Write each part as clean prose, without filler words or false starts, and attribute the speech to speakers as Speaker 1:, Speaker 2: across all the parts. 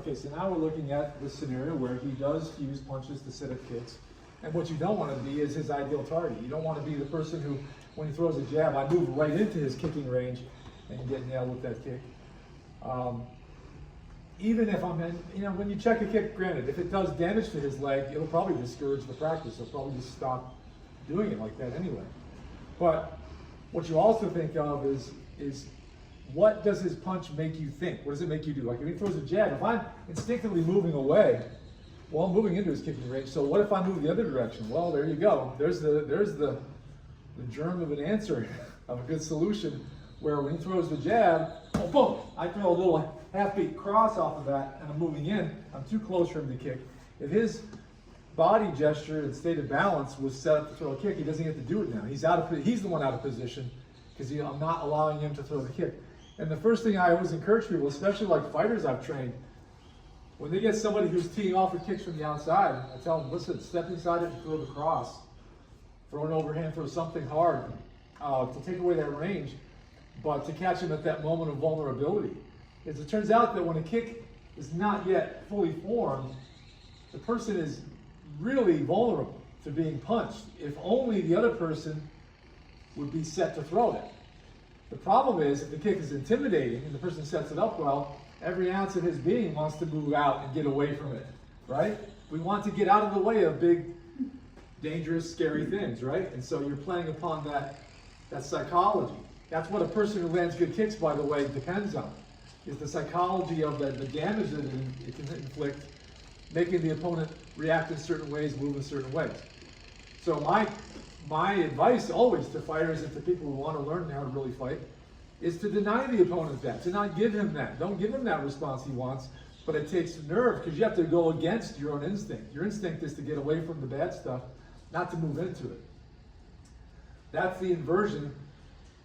Speaker 1: Okay, so now we're looking at the scenario where he does use punches to set up kicks. And what you don't want to be is his ideal target. You don't want to be the person who, when he throws a jab, I move right into his kicking range and get nailed with that kick. Even if I'm in, when you check a kick, granted, if it does damage to his leg, it'll probably discourage the practice. He'll probably just stop doing it like that anyway. But what you also think of is what does his punch make you think? What does it make you do? Like if he throws a jab, if I'm instinctively moving away, well, I'm moving into his kicking range. So what if I move the other direction? Well, there you go. There's the germ of an answer, of a good solution, where when he throws the jab, oh, boom, I throw a little half-beat cross off of that, and I'm moving in. I'm too close for him to kick. If his body gesture and state of balance was set up to throw a kick, he doesn't get to do it now. He's the one out of position because I'm not allowing him to throw the kick. And the first thing I always encourage people, especially like fighters I've trained, when they get somebody who's teeing off with kicks from the outside, I tell them, listen, step inside it and throw the cross. Throw an overhand, throw something hard to take away that range, but to catch him at that moment of vulnerability. As it turns out that when a kick is not yet fully formed, the person is really vulnerable to being punched if only the other person would be set to throw it. The problem is, if the kick is intimidating and the person sets it up well, every ounce of his being wants to move out and get away from it, right? We want to get out of the way of big, dangerous, scary things, right? And so you're playing upon that psychology. That's what a person who lands good kicks, by the way, depends on, is the psychology of the damage that it can inflict, making the opponent react in certain ways, move in certain ways. So my advice always to fighters and to people who want to learn how to really fight is to deny the opponent that, to not give him that. Don't give him that response he wants, but it takes nerve because you have to go against your own instinct. Your instinct is to get away from the bad stuff, not to move into it. That's the inversion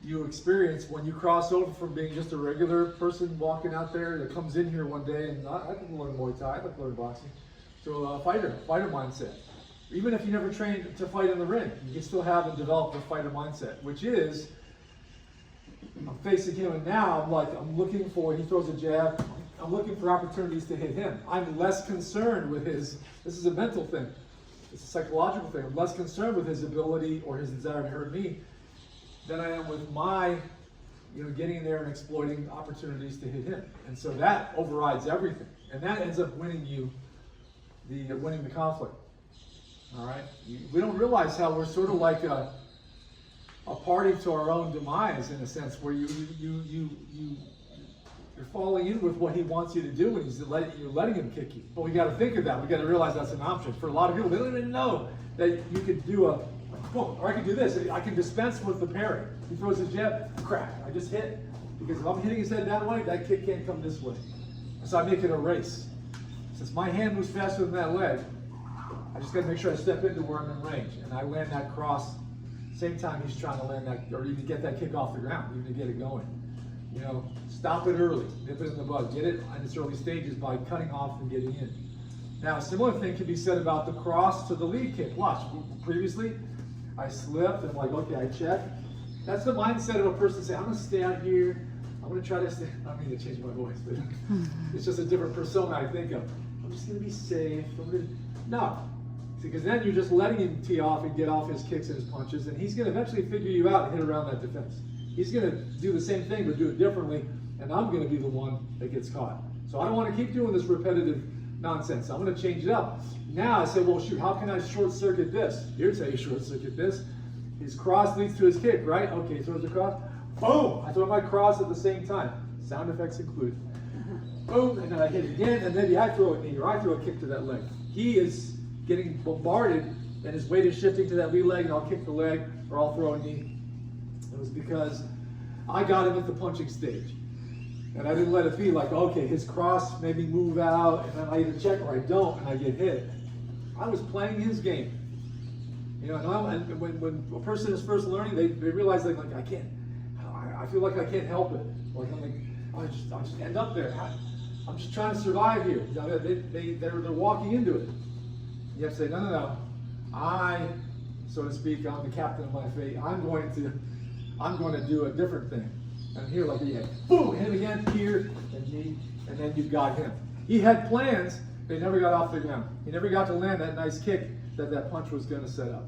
Speaker 1: you experience when you cross over from being just a regular person walking out there that comes in here one day and I can learn Muay Thai, I can learn boxing, to a fighter mindset. Even if you never trained to fight in the ring, you can still have and develop a fighter mindset, which is, I'm facing him and now I'm looking for, he throws a jab, I'm looking for opportunities to hit him. I'm less concerned with this is a mental thing, it's a psychological thing. I'm less concerned with his ability or his desire to hurt me than I am with my, getting in there and exploiting opportunities to hit him. And so that overrides everything. And that ends up winning you winning the conflict. All right? We don't realize how we're sort of like a party to our own demise, in a sense, where you're falling in with what he wants you to do, and you're letting him kick you. But we got to think of that. We got to realize that's an option. For a lot of people, they don't even know that you could do or I can do this. I can dispense with the parry. He throws a jab, crack. I just hit. Because if I'm hitting his head that way, that kick can't come this way. So I make it a race. Since my hand moves faster than that leg, I just got to make sure I step into where I'm in range. And I land that cross same time he's trying to land that, or even get that kick off the ground, even to get it going. Stop it early, nip it in the bud, get it in its early stages by cutting off and getting in. Now, a similar thing can be said about the cross to the lead kick. Watch, previously, I slipped, and okay, I check. That's the mindset of a person saying, I'm going to stay out here, I'm going to try to stay, I don't mean to change my voice, but it's just a different persona I think of. I'm just going to be safe, no. Because then you're just letting him tee off and get off his kicks and his punches, and he's going to eventually figure you out and hit around that defense. He's going to do the same thing, but do it differently, and I'm going to be the one that gets caught. So I don't want to keep doing this repetitive nonsense. I'm going to change it up. Now I say, well, shoot, how can I short circuit this? Here's how you short circuit this. His cross leads to his kick, right? Okay, he throws the cross. Boom! I throw my cross at the same time. Sound effects included. Boom, and then I hit it again, and maybe I throw a knee or I throw a kick to that leg. He is getting bombarded, and his weight is shifting to that lead leg, and I'll kick the leg or I'll throw a knee. It was because I got him at the punching stage. And I didn't let it be like, okay, his cross made me move out, and then I either check or I don't, and I get hit. I was playing his game. And when a person is first learning, they realize I can't, I feel like I can't help it. I just end up there. I'm just trying to survive here. They're walking into it. You have to say, no. I, so to speak, I'm the captain of my fate. I'm going to do a different thing. And here, boom, hit him again, here, and knee, and then you've got him. He had plans, they never got off the ground. He never got to land that nice kick that punch was going to set up.